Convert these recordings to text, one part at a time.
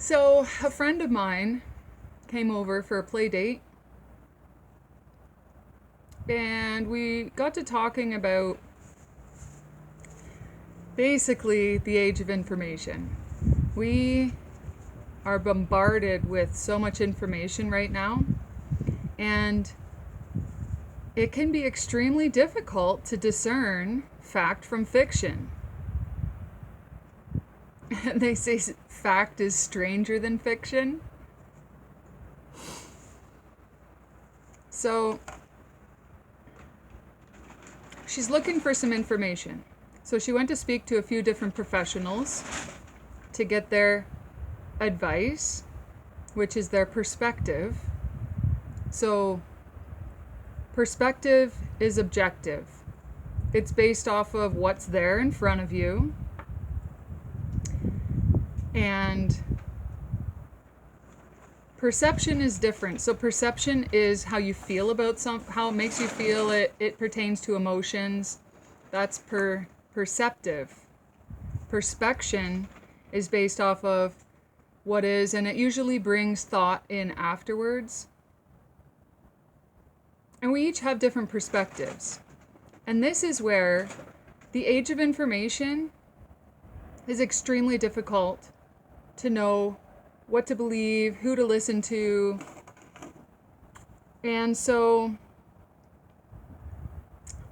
So, a friend of mine came over for a play date, and we got to talking about basically the age of information. We are bombarded with so much information right now, and it can be extremely difficult to discern fact from fiction. They say fact is stranger than fiction. So she's looking for some information. So she went to speak to a few different professionals to get their advice, which is their perspective. So perspective is objective. It's based off of what's there in front of you. And perception is different. So perception is how you feel about how it makes you feel. It pertains to emotions. That's perceptive. Perspection is based off of what is, and it usually brings thought in afterwards. And we each have different perspectives. And this is where the age of information is extremely difficult to know what to believe, who to listen to. And so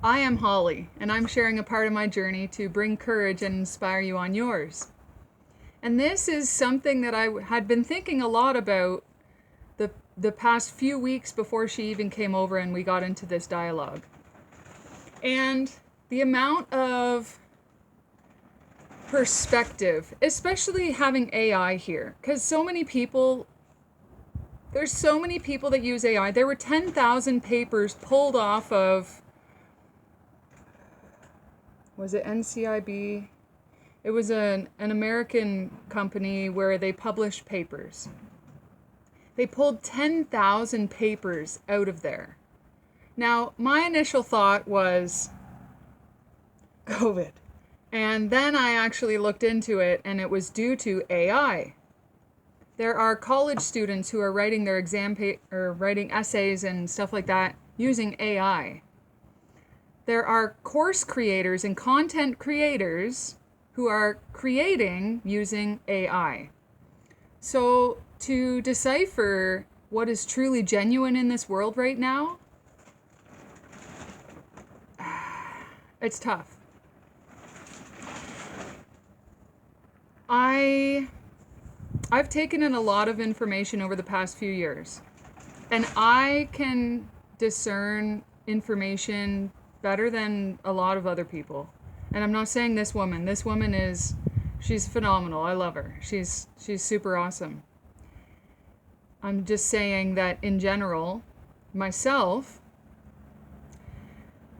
I am Holly, and I'm sharing a part of my journey to bring courage and inspire you on yours. And this is something that I had been thinking a lot about the past few weeks before she even came over and we got into this dialogue. And the amount of perspective, especially having AI here, because there's so many people that use AI. There were 10,000 papers pulled off of, was it NCIB? It was an American company where they published papers. They pulled 10,000 papers out of there. Now, my initial thought was COVID. And then I actually looked into it, and it was due to AI. There are college students who are writing their or writing essays and stuff like that using AI. There are course creators and content creators who are creating using AI. So to decipher what is truly genuine in this world right now, it's tough. I've taken in a lot of information over the past few years, and I can discern information better than a lot of other people. And I'm not saying this woman. This woman she's phenomenal. I love her. She's super awesome. I'm just saying that in general, myself,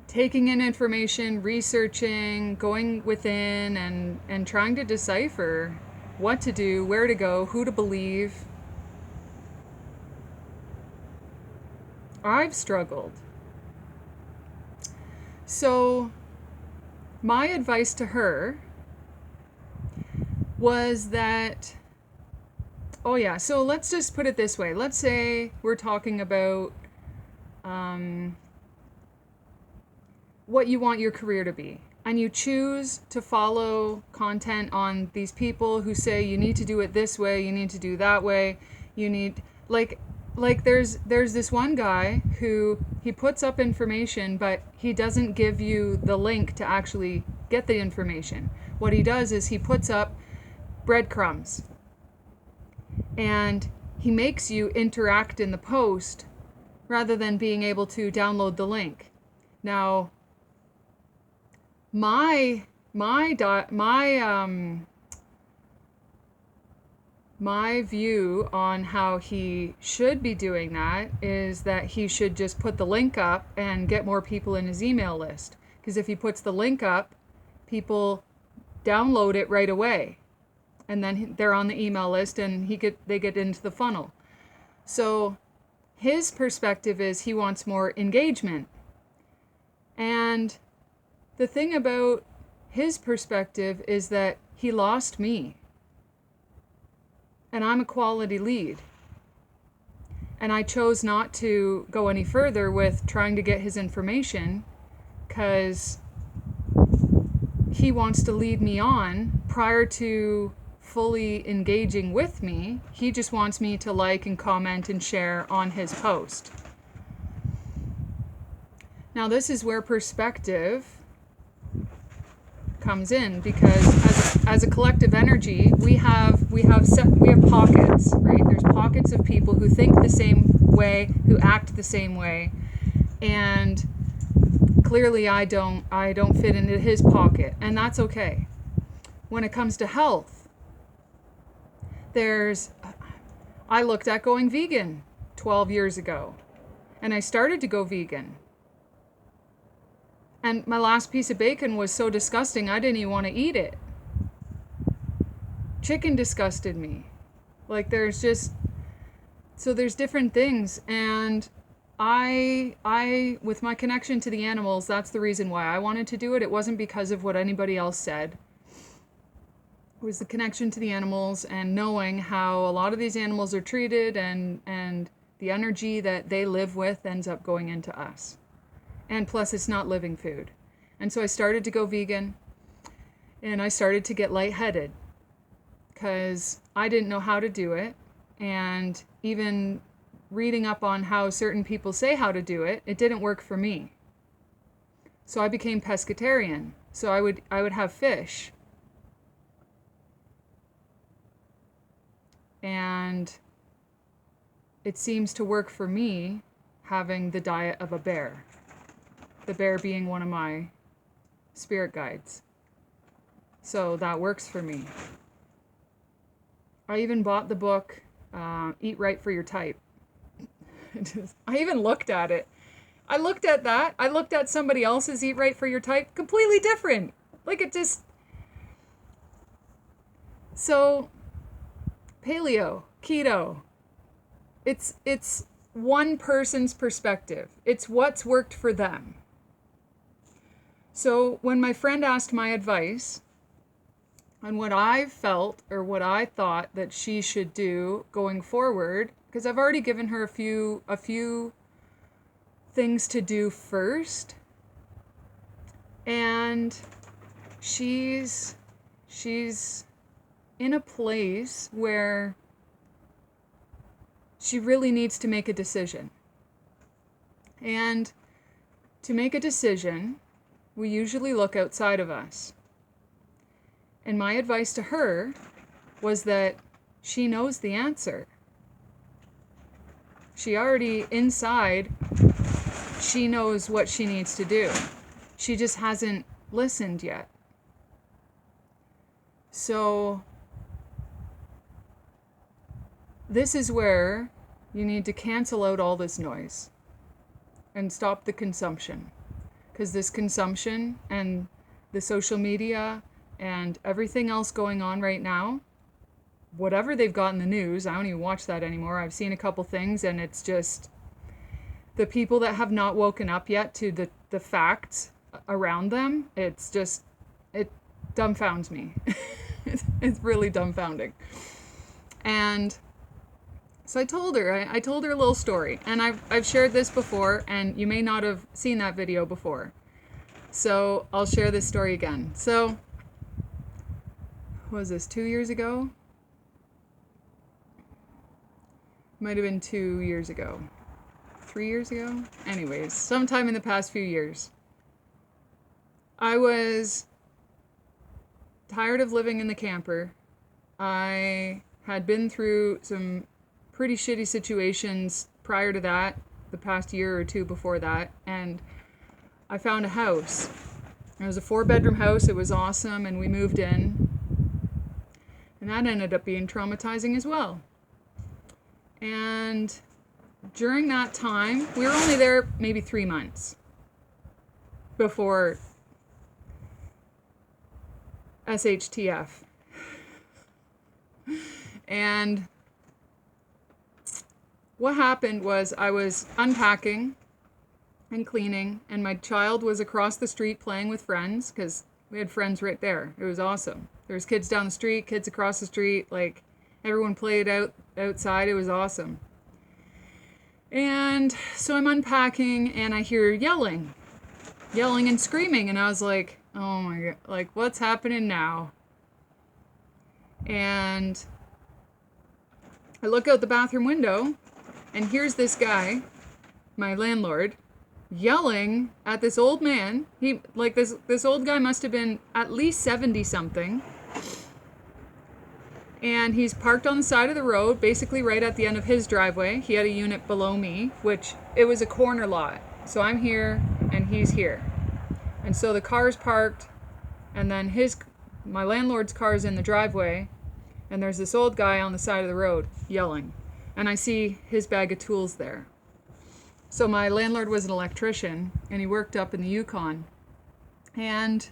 taking in information, researching, going within and trying to decipher what to do, where to go, who to believe. I've struggled. So my advice to her was that, so let's just put it this way. Let's say we're talking about what you want your career to be, and you choose to follow content on these people who say you need to do it this way, you need to do that way, you need, like there's this one guy who he puts up information, but he doesn't give you the link to actually get the information. What he does is he puts up breadcrumbs, and he makes you interact in the post rather than being able to download the link. Now, my view on how he should be doing that is that he should just put the link up and get more people in his email list. Because if he puts the link up, people download it right away, and then they're on the email list, and they get into the funnel. So his perspective is he wants more engagement. And the thing about his perspective is that he lost me. And I'm a quality lead. And I chose not to go any further with trying to get his information because he wants to lead me on prior to fully engaging with me. He just wants me to like and comment and share on his post. Now this is where perspective comes in, because as a collective energy, we have pockets, right? There's pockets of people who think the same way, who act the same way, and clearly I don't fit into his pocket, and that's okay. When it comes to health, I looked at going vegan 12 years ago, and I started to go vegan. And my last piece of bacon was so disgusting, I didn't even want to eat it. Chicken disgusted me. Like, there's different things. And I, with my connection to the animals, that's the reason why I wanted to do it. It wasn't because of what anybody else said. It was the connection to the animals and knowing how a lot of these animals are treated, and the energy that they live with ends up going into us. And plus, it's not living food. And so I started to go vegan, and I started to get lightheaded because I didn't know how to do it. And even reading up on how certain people say how to do it, it didn't work for me. So I became pescatarian. So I would have fish. And it seems to work for me having the diet of a bear. The bear being one of my spirit guides. So that works for me. I even bought the book, Eat Right for Your Type. I even looked at it. I looked at that. I looked at somebody else's Eat Right for Your Type. Completely different. Like, it just... So, paleo, keto. It's one person's perspective. It's what's worked for them. So when my friend asked my advice on what I felt or what I thought that she should do going forward, because I've already given her a few things to do first, and she's in a place where she really needs to make a decision. And to make a decision, we usually look outside of us. And my advice to her was that she knows the answer. She already, inside, she knows what she needs to do. She just hasn't listened yet. So, this is where you need to cancel out all this noise and stop the consumption. Because this consumption and the social media and everything else going on right now, whatever they've got in the news, I don't even watch that anymore. I've seen a couple things, and it's just the people that have not woken up yet to the facts around them. It dumbfounds me. It's really dumbfounding. And so I told her a little story, and I've shared this before, and you may not have seen that video before. So I'll share this story again. So, what was this, 2 years ago? Might have been 2 years ago. 3 years ago? Anyways, sometime in the past few years. I was tired of living in the camper. I had been through some pretty shitty situations prior to that, the past year or two before that, and I found a house. It was a 4-bedroom house. It was awesome, and we moved in, and that ended up being traumatizing as well. And during that time, we were only there maybe 3 months before SHTF. And what happened was I was unpacking and cleaning, and my child was across the street playing with friends, because we had friends right there. It was awesome. There was kids down the street, kids across the street, like Everyone played outside. It was awesome. And so I'm unpacking and I hear yelling and screaming. And I was like, oh my God, like what's happening now? And I look out the bathroom window and here's this guy, my landlord, yelling at this old man. He like this old guy must have been at least 70 something. And he's parked on the side of the road, basically right at the end of his driveway. He had a unit below me, which it was a corner lot. So I'm here and he's here. And so the car's parked and then my landlord's car is in the driveway and there's this old guy on the side of the road yelling. And I see his bag of tools there. So my landlord was an electrician and he worked up in the Yukon. And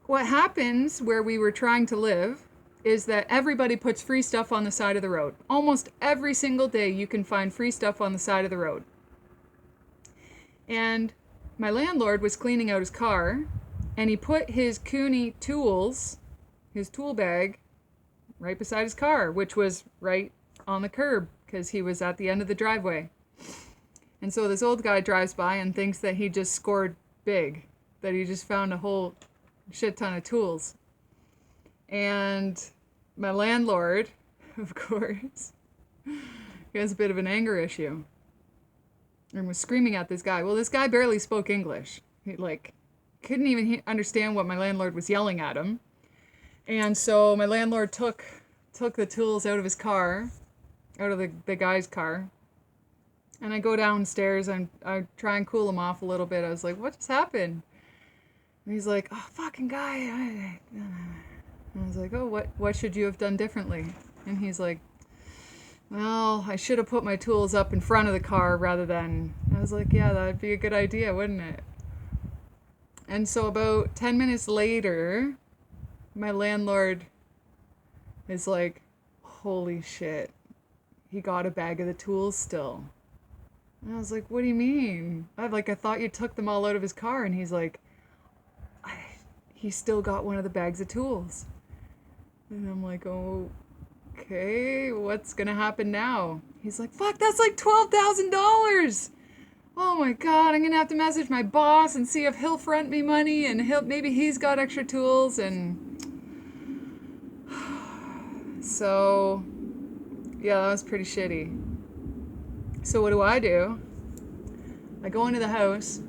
what happens where we were trying to live is that everybody puts free stuff on the side of the road. Almost every single day you can find free stuff on the side of the road. And my landlord was cleaning out his car and he put his Cooney tools, his tool bag, right beside his car, which was right on the curb because he was at the end of the driveway. And so this old guy drives by and thinks that he just scored big, that he just found a whole shit ton of tools. And my landlord, of course, he has a bit of an anger issue and was screaming at this guy. Well, this guy barely spoke English. He couldn't even understand what my landlord was yelling at him. And so my landlord took the tools out of his car, out of the guy's car. And I go downstairs and I try and cool him off a little bit. I was like, what just happened? And he's like, oh, fucking guy. And I was like, oh, what should you have done differently? And he's like, well, I should have put my tools up in front of the car rather than... I was like, yeah, that would be a good idea, wouldn't it? And so about 10 minutes later, my landlord is like, holy shit, he got a bag of the tools still. And I was like, what do you mean? I thought you took them all out of his car. And he's like, he still got one of the bags of tools. And I'm like, okay, what's gonna happen now? He's like, fuck, that's like $12,000. Oh my God, I'm gonna have to message my boss and see if he'll front me money and maybe he's got extra tools. And so, yeah, that was pretty shitty. So what do? I go into the house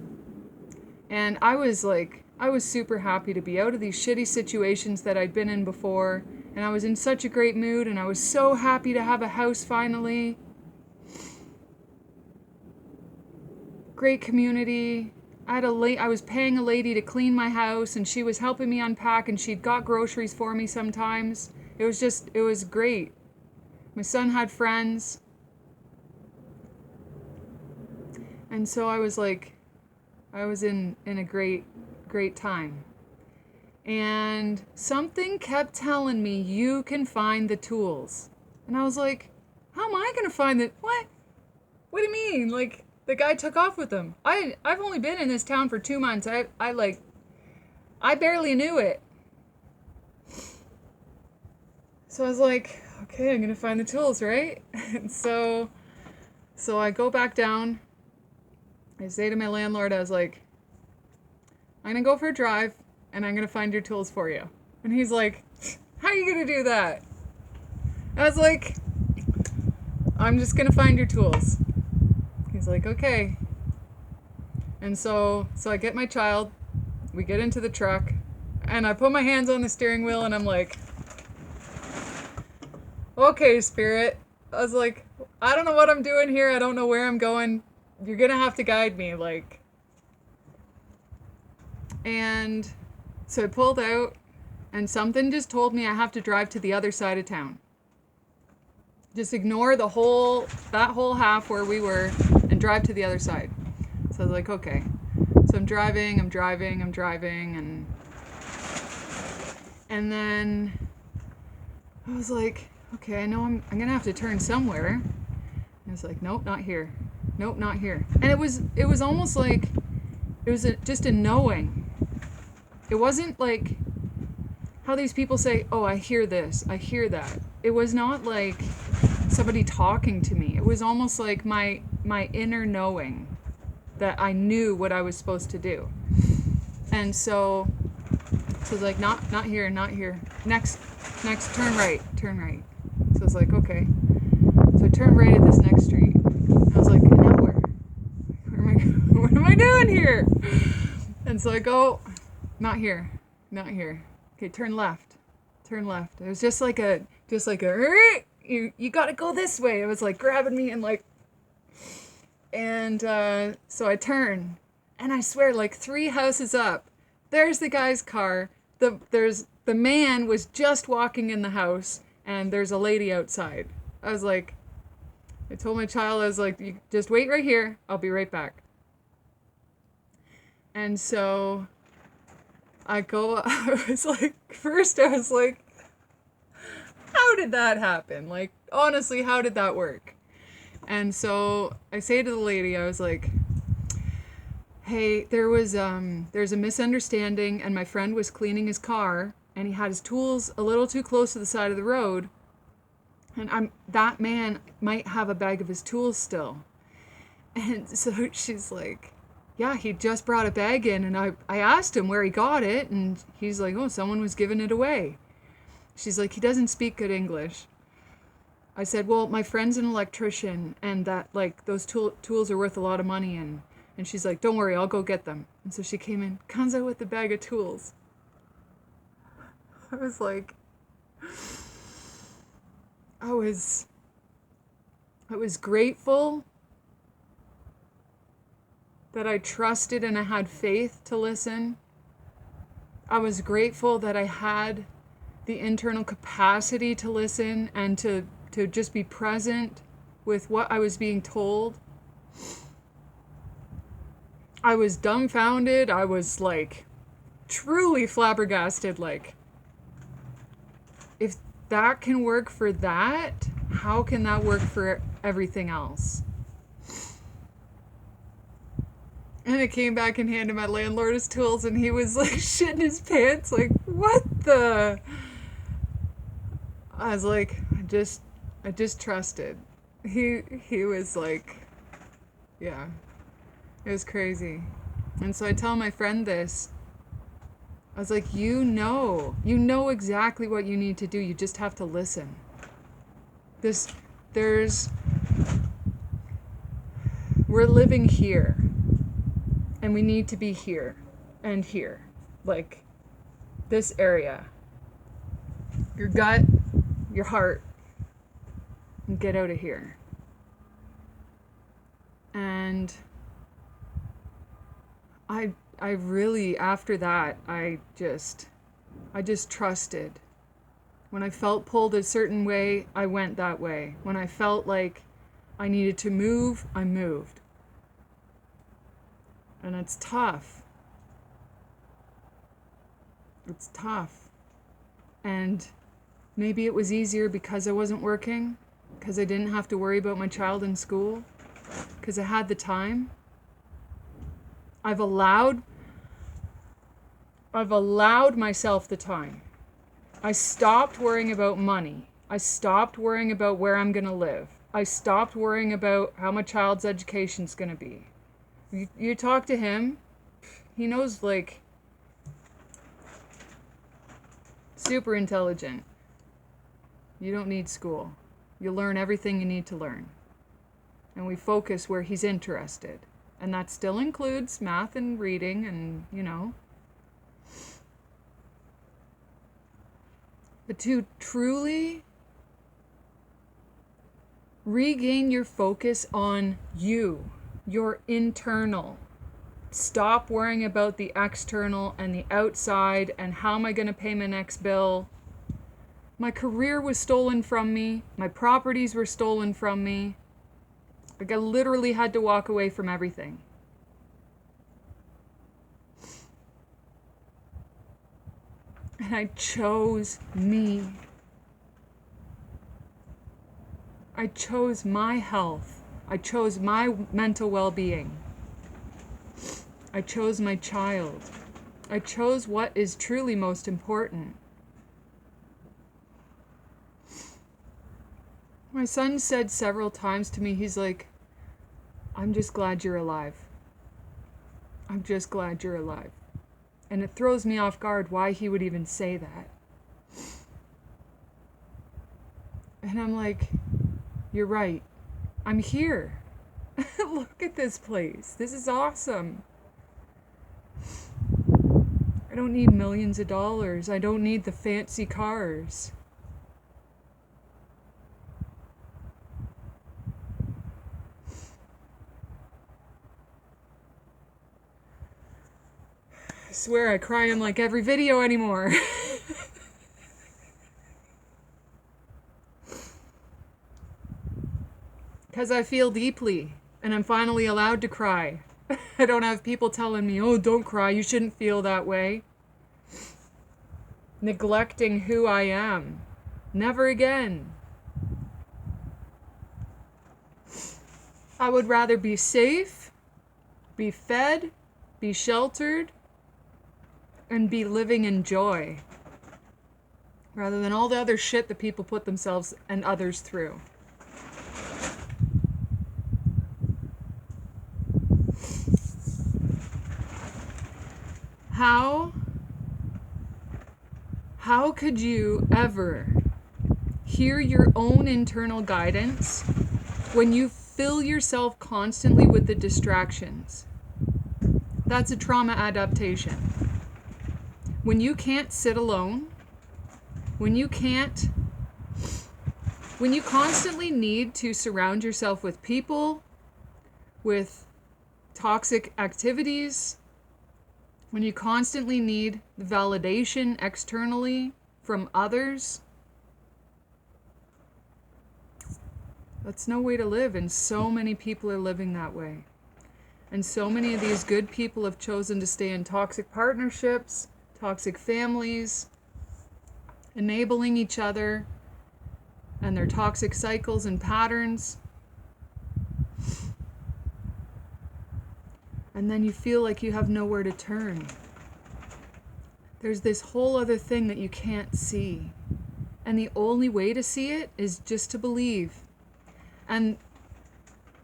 and I was super happy to be out of these shitty situations that I'd been in before. And I was in such a great mood and I was so happy to have a house finally. Great community. I was paying a lady to clean my house and she was helping me unpack and she'd got groceries for me sometimes. It was great. My son had friends. And so I was in a great time. And something kept telling me, you can find the tools. And I was like, how am I going to find it? What? What do you mean? Like, the guy took off with them. I've only been in this town for 2 months. I barely knew it. So I was like, okay, I'm going to find the tools, right? And so I go back down. I say to my landlord, I was like, I'm going to go for a drive and I'm going to find your tools for you. And he's like, how are you going to do that? I was like, I'm just going to find your tools. He's like, okay. And so I get my child, we get into the truck, and I put my hands on the steering wheel and I'm like, okay, Spirit. I was like, I don't know what I'm doing here. I don't know where I'm going. You're going to have to guide me, like. And so I pulled out and something just told me I have to drive to the other side of town. Just ignore that whole half where we were and drive to the other side. So I was like, okay. So I'm driving, and then I was like, okay, I know I'm gonna have to turn somewhere. And it's like, nope, not here. Nope, not here. And it was almost like just a knowing. It wasn't like how these people say, oh, I hear this, I hear that. It was not like somebody talking to me. It was almost like my inner knowing that I knew what I was supposed to do. And so it's like, not here, not here. Next, turn right. So it's like, okay. So I turned right at this next street. I was like, now where? What am I doing here? And so I go, not here. Okay, turn left. It was just like a, you gotta go this way. It was like grabbing me and like, and so I turn, and I swear, like 3 houses up, there's the guy's car. The man was just walking in the house, and there's a lady outside. I was like, I told my child, I was like, you just wait right here. I'll be right back. And so I go, first I was like, how did that happen? Like, honestly, how did that work? And so I say to the lady, I was like, hey, there's a misunderstanding, and my friend was cleaning his car, and he had his tools a little too close to the side of the road, and that man might have a bag of his tools still. And so she's like, yeah, he just brought a bag in, and I asked him where he got it, and he's like, oh, someone was giving it away. She's like, he doesn't speak good English. I said, well, my friend's an electrician, and that, like, those tools are worth a lot of money, and she's like, don't worry, I'll go get them. And so she comes out with the bag of tools. I was like, I was grateful that I trusted and I had faith to listen. I was grateful that I had the internal capacity to listen and to just be present with what I was being told. I was dumbfounded. I was like truly flabbergasted. Like, if that can work for that, how can that work for everything else? And I came back and handed my landlord his tools, and he was like shitting his pants, like, what the? I was like, I just trusted. He was like, yeah, it was crazy. And so I tell my friend this. I was like, you know exactly what you need to do. You just have to listen. We're living here. And we need to be here and here. Like, this area. Your gut, your heart, and get out of here. And I really, after that, I just trusted. When I felt pulled a certain way, I went that way. When I felt like I needed to move, I moved. And it's tough. It's tough. And maybe it was easier because I wasn't working, because I didn't have to worry about my child in school, because I had the time. I've allowed myself the time. I stopped worrying about money. I stopped worrying about where I'm going to live. I stopped worrying about how my child's education's going to be. You talk to him, he knows, like, super intelligent. You don't need school. You learn everything you need to learn. And we focus where he's interested. And that still includes math and reading and, But to truly regain your focus on you, your internal. Stop worrying about the external and the outside and how am I going to pay my next bill. My career was stolen from me. My properties were stolen from me. Like, I literally had to walk away from everything. And I chose me. I chose my health. I chose my mental well-being. I chose my child. I chose what is truly most important. My son said several times to me, he's like, I'm just glad you're alive. I'm just glad you're alive. And it throws me off guard why he would even say that. And I'm like, you're right. I'm here. Look at this place. This is awesome. I don't need millions of dollars. I don't need the fancy cars. I swear I cry in like every video anymore. Because I feel deeply and I'm finally allowed to cry. I don't have people telling me, oh, don't cry, you shouldn't feel that way. Neglecting who I am. Never again. I would rather be safe, be fed, be sheltered, and be living in joy, rather than all the other shit that people put themselves and others through. How could you ever hear your own internal guidance when you fill yourself constantly with the distractions? That's a trauma adaptation. When you can't sit alone, when you constantly need to surround yourself with people, with toxic activities, when you constantly need validation externally from others, that's no way to live, and so many people are living that way. And so many of these good people have chosen to stay in toxic partnerships, toxic families, enabling each other and their toxic cycles and patterns. And then you feel like you have nowhere to turn. There's this whole other thing that you can't see. And the only way to see it is just to believe. And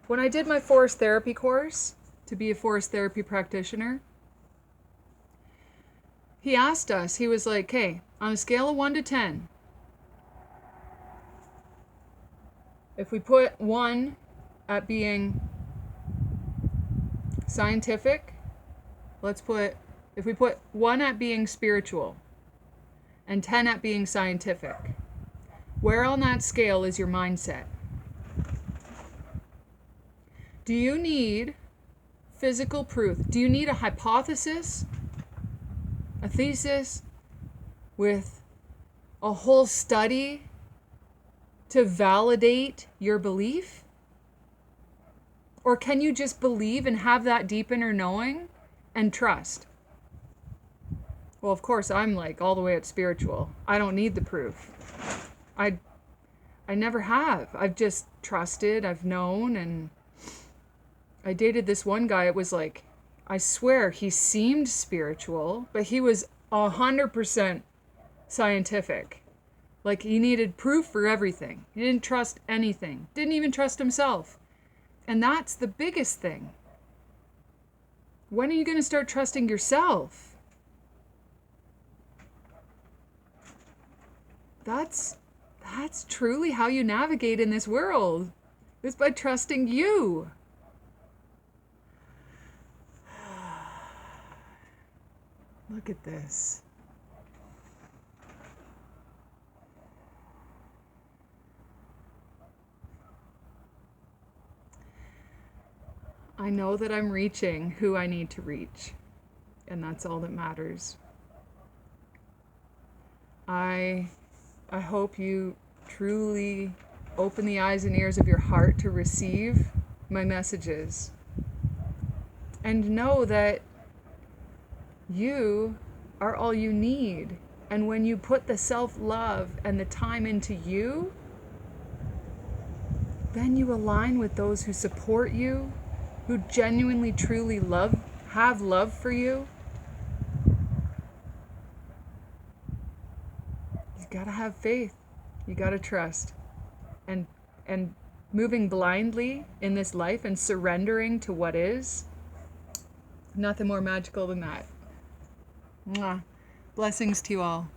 when I did my forest therapy course, to be a forest therapy practitioner, he asked us, he was like, okay, on a scale of 1 to 10, if we put 1 at being scientific, if we put 1 at being spiritual and 10 at being scientific, where on that scale is your mindset? Do you need physical proof? Do you need a hypothesis, a thesis with a whole study to validate your belief? Or can you just believe and have that deep inner knowing and trust? Well, of course, I'm like all the way at spiritual. I don't need the proof. I never have. I've just trusted, I've known, and I dated this one guy. It was like, I swear he seemed spiritual, but he was 100% scientific. Like he needed proof for everything. He didn't trust anything. Didn't even trust himself. And that's the biggest thing. When are you going to start trusting yourself? That's truly how you navigate in this world. Is by trusting you. Look at this. I know that I'm reaching who I need to reach, and that's all that matters. I hope you truly open the eyes and ears of your heart to receive my messages, and know that you are all you need. And when you put the self-love and the time into you, then you align with those who support you, who genuinely, truly have love for you. You gotta have faith. You gotta trust. And and moving blindly in this life and surrendering to what is, nothing more magical than that. Mwah. Blessings to you all.